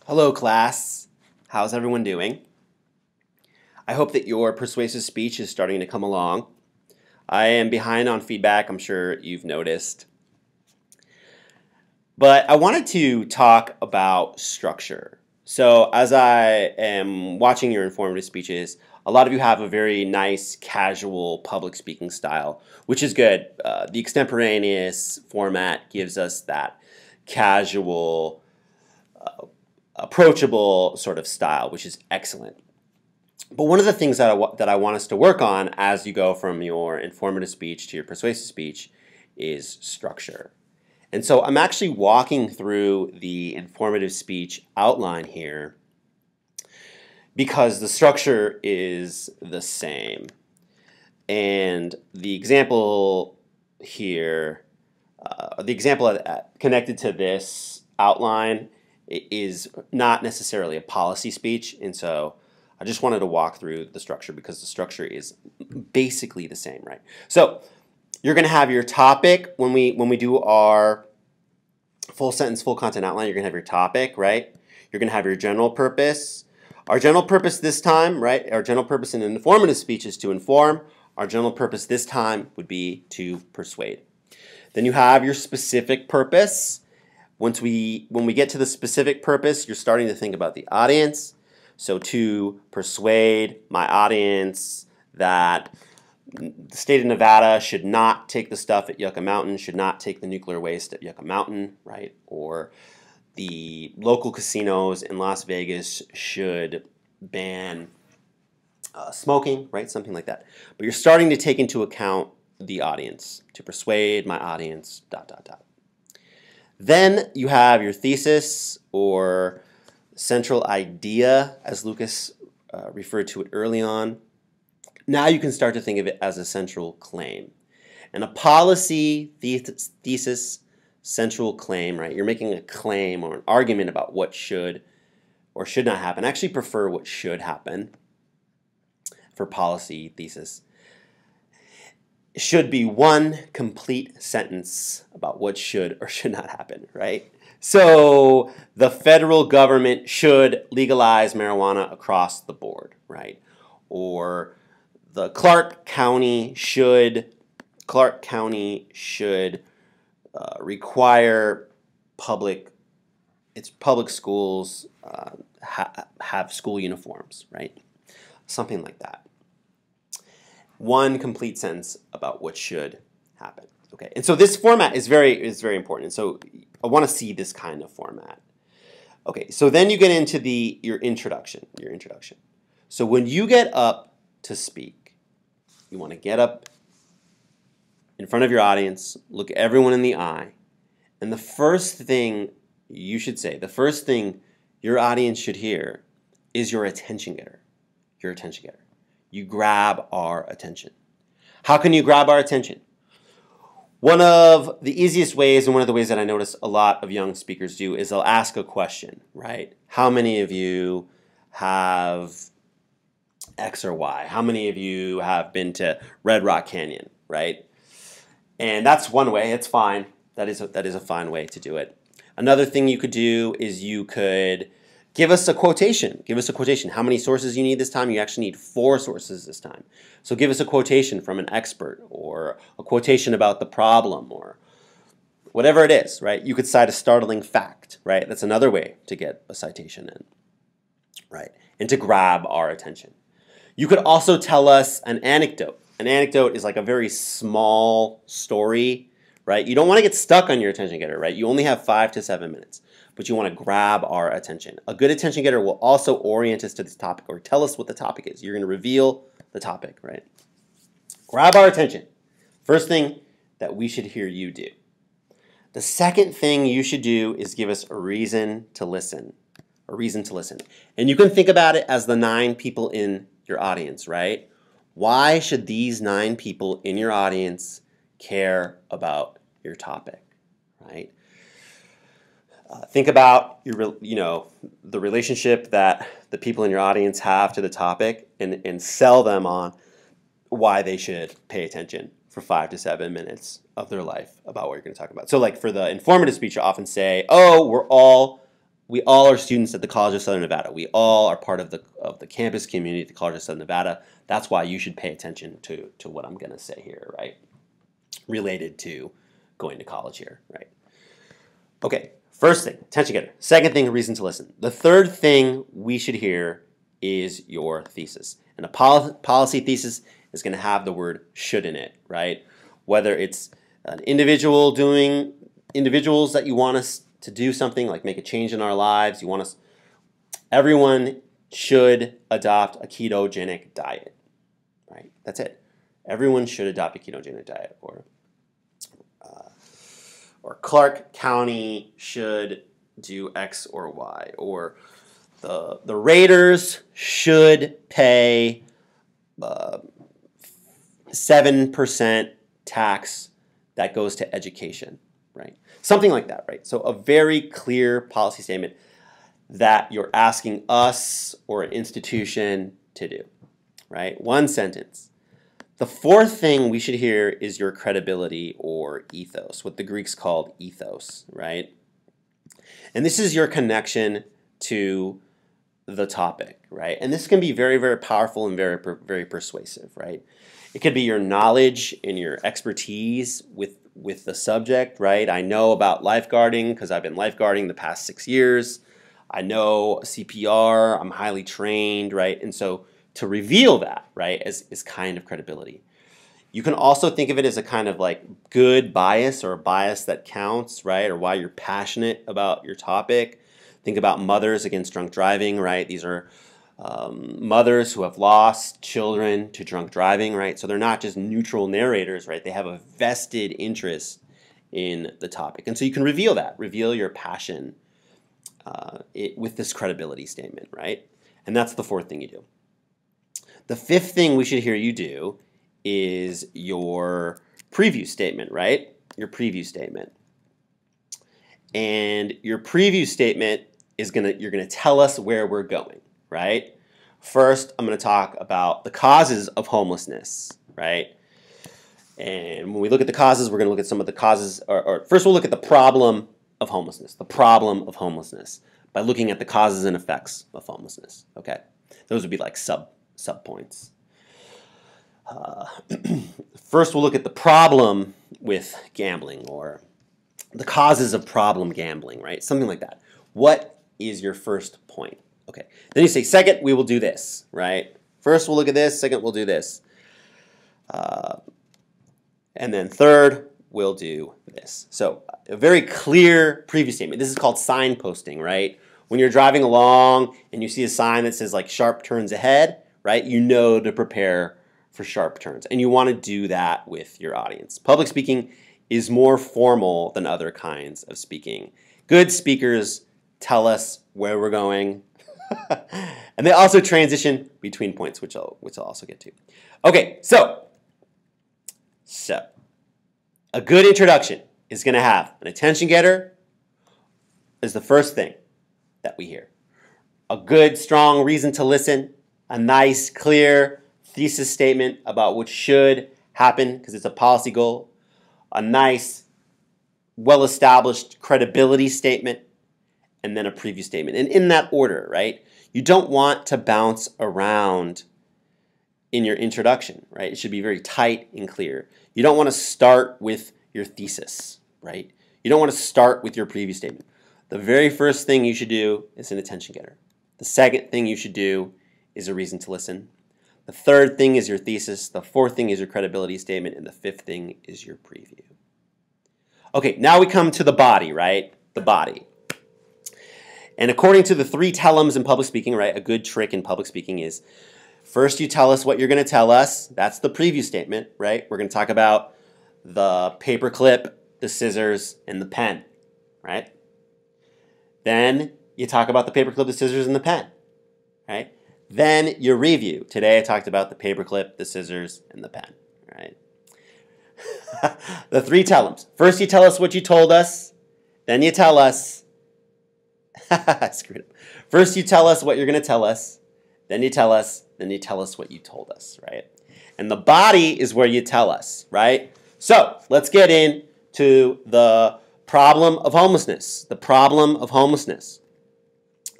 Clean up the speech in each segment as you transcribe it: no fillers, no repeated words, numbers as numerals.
Hello, class. How's everyone doing? I hope that your persuasive speech is starting to come along. I am behind on feedback, I'm sure you've noticed. But I wanted to talk about structure. So, as I am watching your informative speeches, a lot of you have a very nice, casual public speaking style, which is good. The extemporaneous format gives us that casual, approachable sort of style, which is excellent. But one of the things that I want us to work on as you go from your informative speech to your persuasive speech is structure. And so I'm actually walking through the informative speech outline here because the structure is the same. And the example here, connected to this outline is not necessarily a policy speech, and so I just wanted to walk through the structure because the structure is basically the same, right? So you're going to have your topic when we do our full sentence, full content outline. You're going to have your topic, right? You're going to have your general purpose. Our general purpose this time, right? Our general purpose in an informative speech is to inform. Our general purpose this time would be to persuade. Then you have your specific purpose. When we get to the specific purpose, you're starting to think about the audience. So to persuade my audience that the state of Nevada should not take the stuff at Yucca Mountain, should not take the nuclear waste at Yucca Mountain, right? Or the local casinos in Las Vegas should ban smoking, right? Something like that. But you're starting to take into account the audience, to persuade my audience, ... Then you have your thesis or central idea, as Lucas referred to it early on. Now you can start to think of it as a central claim. And a policy thesis, central claim, right? You're making a claim or an argument about what should or should not happen. I actually prefer what should happen for policy thesis. Should be one complete sentence about what should or should not happen, right? So the federal government should legalize marijuana across the board, right? Or the Clark County should require its public schools have school uniforms, right? Something like that. One complete sentence about what should happen. Okay, and so this format is very important. So I want to see this kind of format. Okay, so then you get into your introduction. So when you get up to speak, you want to get up in front of your audience, look everyone in the eye, and the first thing you should say, the first thing your audience should hear is your attention getter. Your attention getter. You grab our attention. How can you grab our attention? One of the easiest ways, and one of the ways that I notice a lot of young speakers do, is they'll ask a question, right? How many of you have X or Y? How many of you have been to Red Rock Canyon, right? And that's one way. It's fine. That is a fine way to do it. Another thing you could do is you could give us a quotation. Give us a quotation. How many sources you need this time? You actually need 4 sources this time. So give us a quotation from an expert or a quotation about the problem or whatever it is, right? You could cite a startling fact, right? That's another way to get a citation in, right? And to grab our attention. You could also tell us an anecdote. An anecdote is like a very small story, right? You don't want to get stuck on your attention getter, right? You only have 5 to 7 minutes. But you want to grab our attention. A good attention getter will also orient us to this topic or tell us what the topic is. You're going to reveal the topic, right? Grab our attention. First thing that we should hear you do. The second thing you should do is give us a reason to listen. A reason to listen. And you can think about it as the 9 people in your audience, right? Why should these 9 people in your audience care about your topic, right? Think about the relationship that the people in your audience have to the topic and sell them on why they should pay attention for 5 to 7 minutes of their life about what you're going to talk about. So like for the informative speech, you often say, oh, we're all we all are students at the College of Southern Nevada. We all are part of the campus community at the College of Southern Nevada. That's why you should pay attention to what I'm going to say here, right? Related to going to college here, right? Okay, first thing, attention getter. Second thing, reason to listen. The third thing we should hear is your thesis. And a policy thesis is going to have the word should in it, right? Whether it's an individuals that you want us to do something, like make a change in our lives, you want us, everyone should adopt a ketogenic diet, right? That's it. Everyone should adopt a ketogenic diet, or Clark County should do X or Y, or the Raiders should pay 7% tax that goes to education, right? Something like that, right? So a very clear policy statement that you're asking us or an institution to do, right? One sentence. The fourth thing we should hear is your credibility or ethos, what the Greeks called ethos, right? And this is your connection to the topic, right? And this can be very, very powerful and very, very persuasive, right? It could be your knowledge and your expertise with the subject, right? I know about lifeguarding because I've been lifeguarding the past 6 years. I know CPR, I'm highly trained, right? And so to reveal that, right, is kind of credibility. You can also think of it as a kind of like good bias or a bias that counts, right, or why you're passionate about your topic. Think about mothers against drunk driving, right? These are mothers who have lost children to drunk driving, right? So they're not just neutral narrators, right? They have a vested interest in the topic. And so you can reveal that, reveal your passion with this credibility statement, right? And that's the fourth thing you do. The fifth thing we should hear you do is your preview statement, right? Your preview statement. And your preview statement is you're gonna tell us where we're going, right? First, I'm gonna talk about the causes of homelessness, right? And when we look at the causes, we're gonna look at some of the causes, or first we'll look at the problem of homelessness, by looking at the causes and effects of homelessness, okay? Those would be like subpoints. First, we'll look at the problem with gambling, or the causes of problem gambling, right? Something like that. What is your first point? Okay. Then you say, second, we will do this, right? First, we'll look at this. Second, we'll do this. And then third, we'll do this. So a very clear preview statement. This is called signposting, right? When you're driving along and you see a sign that says like sharp turns ahead, right? You know to prepare for sharp turns. And you want to do that with your audience. Public speaking is more formal than other kinds of speaking. Good speakers tell us where we're going. And they also transition between points, which I'll also get to. Okay, so a good introduction is going to have an attention getter is the first thing that we hear. A good, strong reason to listen, a nice, clear thesis statement about what should happen because it's a policy goal, a nice, well-established credibility statement, and then a preview statement. And in that order, right? You don't want to bounce around in your introduction, right? It should be very tight and clear. You don't want to start with your thesis, right? You don't want to start with your preview statement. The very first thing you should do is an attention getter. The second thing you should do is a reason to listen. The third thing is your thesis. The fourth thing is your credibility statement. And the fifth thing is your preview. Okay, now we come to the body, right? The body. And according to the 3 tellums in public speaking, right, a good trick in public speaking is first you tell us what you're going to tell us. That's the preview statement, right? We're going to talk about the paperclip, the scissors, and the pen, right? Then you talk about the paperclip, the scissors, and the pen, right? Then you review. Today I talked about the paperclip, the scissors, and the pen, right? The 3 tellums. First you tell us what you told us. Then you tell us. I screwed up. First you tell us what you're going to tell us. Then you tell us. Then you tell us what you told us, right? And the body is where you tell us, right? So let's get into the problem of homelessness. The problem of homelessness.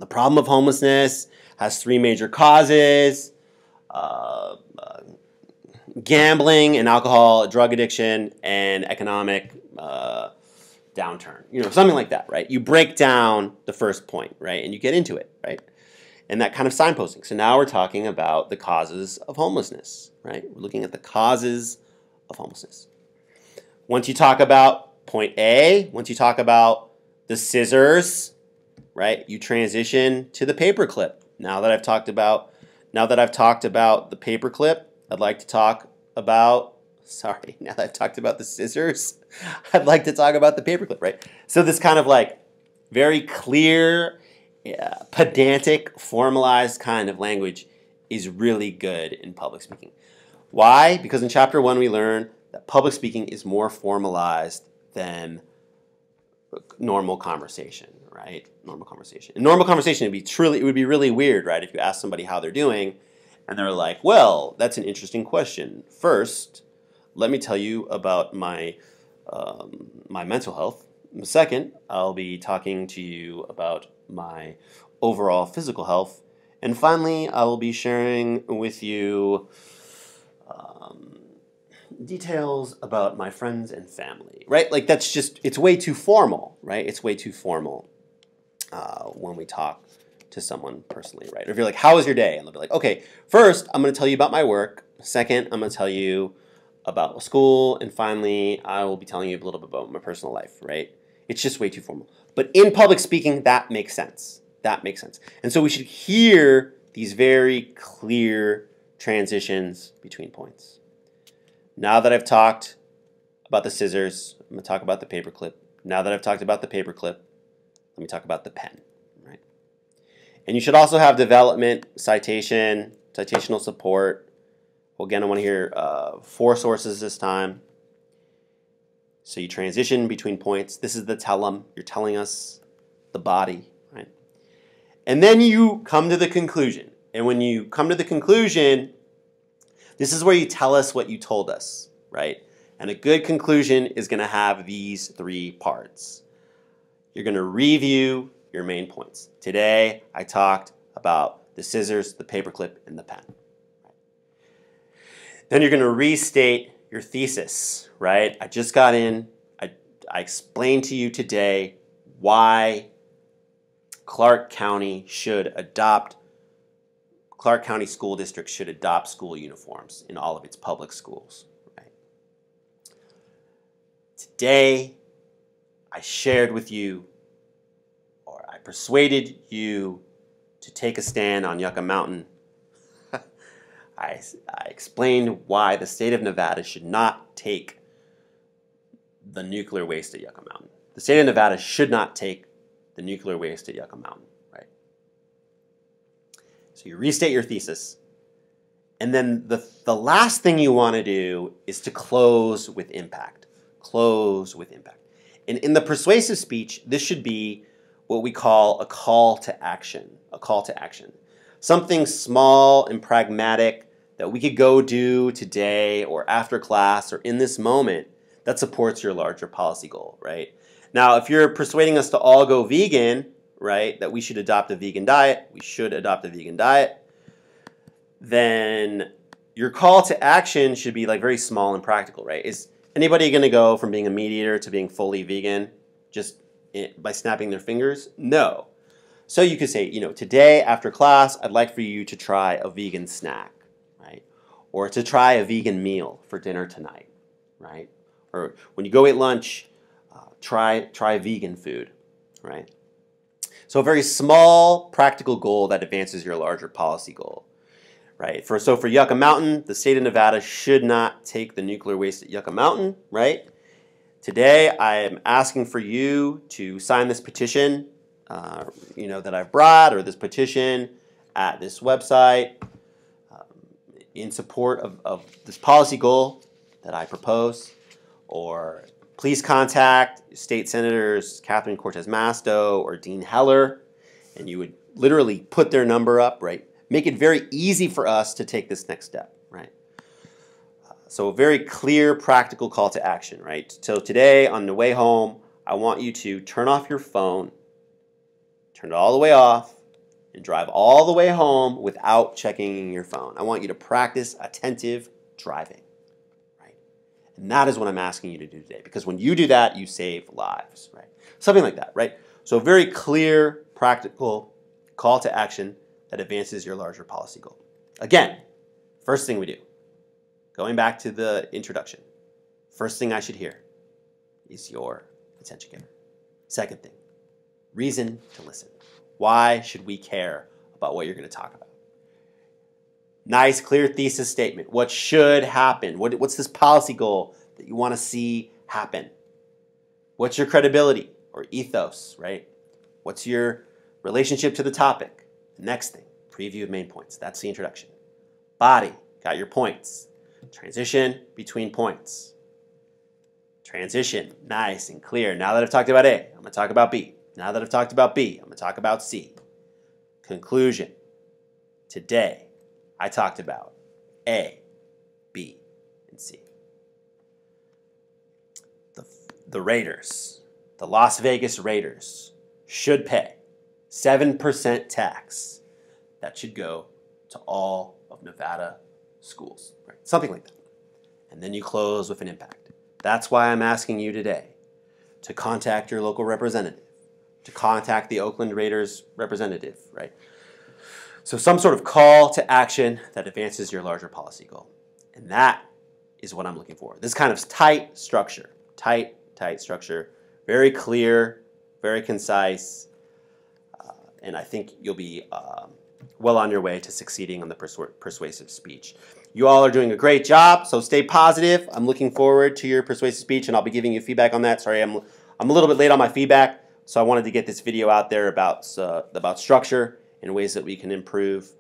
The problem of homelessness has three major causes: gambling and alcohol, drug addiction, and economic downturn. Something like that, right? You break down the first point, right, and you get into it, right? And that kind of signposting. So now we're talking about the causes of homelessness, right? We're looking at the causes of homelessness. Once you talk about point A, once you talk about the scissors, right, you transition to the paperclip. Now that I've talked about the paperclip, I'd like to talk about, now that I've talked about the scissors, I'd like to talk about the paperclip, right? So this kind of like very clear, pedantic, formalized kind of language is really good in public speaking. Why? Because in chapter 1 we learn that public speaking is more formalized than normal conversation, right? Normal conversation. In normal conversation, it would be really weird, right? If you ask somebody how they're doing, and they're like, "Well, that's an interesting question. First, let me tell you about my mental health. Second, I'll be talking to you about my overall physical health, and finally, I will be sharing with you details about my friends and family," right? Like it's way too formal, right? It's way too formal when we talk to someone personally, right? Or if you're like, "How was your day?" And they'll be like, "Okay, first, I'm going to tell you about my work. Second, I'm going to tell you about school. And finally, I will be telling you a little bit about my personal life," right? It's just way too formal. But in public speaking, that makes sense. That makes sense. And so we should hear these very clear transitions between points. Now that I've talked about the scissors, I'm going to talk about the paperclip. Now that I've talked about the paperclip, let me talk about the pen, right? And you should also have development, citation, citational support. Well, again, I want to hear 4 sources this time. So you transition between points. This is the tellum. You're telling us the body, right? And then you come to the conclusion. And when you come to the conclusion, this is where you tell us what you told us, right? And a good conclusion is going to have these 3 parts. You're going to review your main points. Today, I talked about the scissors, the paperclip, and the pen. Then you're going to restate your thesis, right? I just got in. I explained to you today why Clark County School District should adopt school uniforms in all of its public schools, right? Today, I shared with you, or I persuaded you to take a stand on Yucca Mountain. I explained why the state of Nevada should not take the nuclear waste at Yucca Mountain. The state of Nevada should not take the nuclear waste at Yucca Mountain, right? So you restate your thesis. And then the last thing you want to do is to close with impact. Close with impact. And in the persuasive speech, this should be what we call a call to action. A call to action. Something small and pragmatic that we could go do today or after class or in this moment that supports your larger policy goal, right? Now, if you're persuading us to all go vegan, right, that we should adopt a vegan diet, then your call to action should be like very small and practical, right? Is anybody going to go from being a meat eater to being fully vegan just by snapping their fingers? No. So you could say, today after class, I'd like for you to try a vegan snack, right? Or to try a vegan meal for dinner tonight, right? Or when you go eat lunch, try vegan food, right? So a very small, practical goal that advances your larger policy goal, right? So for Yucca Mountain, the state of Nevada should not take the nuclear waste at Yucca Mountain, right? Today, I am asking for you to sign this petition, that I've brought, or this petition at this website in support of this policy goal that I propose. Or please contact State Senators Catherine Cortez Masto or Dean Heller, and you would literally put their number up, right? Make it very easy for us to take this next step, right? So a very clear, practical call to action, right? So today, on the way home, I want you to turn off your phone, turn it all the way off, and drive all the way home without checking your phone. I want you to practice attentive driving, right? And that is what I'm asking you to do today, because when you do that, you save lives, right? Something like that, right? So a very clear, practical call to action that advances your larger policy goal. Again, first thing we do, going back to the introduction, first thing I should hear is your attention giver. Second thing, reason to listen. Why should we care about what you're going to talk about? Nice, clear thesis statement. What should happen? What's this policy goal that you want to see happen? What's your credibility or ethos, right? What's your relationship to the topic? The next thing, preview of main points. That's the introduction. Body, got your points. Transition between points. Transition, nice and clear. Now that I've talked about A, I'm going to talk about B. Now that I've talked about B, I'm going to talk about C. Conclusion. Today, I talked about A, B, and C. The Raiders, the Las Vegas Raiders, should pay 7% tax. That should go to all of Nevada schools, right? Something like that. And then you close with an impact. That's why I'm asking you today to contact your local representative, to contact the Oakland Raiders representative, right? So some sort of call to action that advances your larger policy goal. And that is what I'm looking for. This kind of tight structure, tight structure, very clear, very concise, and I think you'll be well on your way to succeeding on the persuasive speech. You all are doing a great job, so stay positive. I'm looking forward to your persuasive speech, and I'll be giving you feedback on that. Sorry, I'm a little bit late on my feedback, so I wanted to get this video out there about structure and ways that we can improve.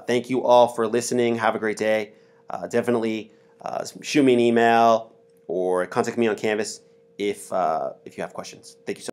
Thank you all for listening. Have a great day. Definitely shoot me an email or contact me on Canvas if you have questions. Thank you so much.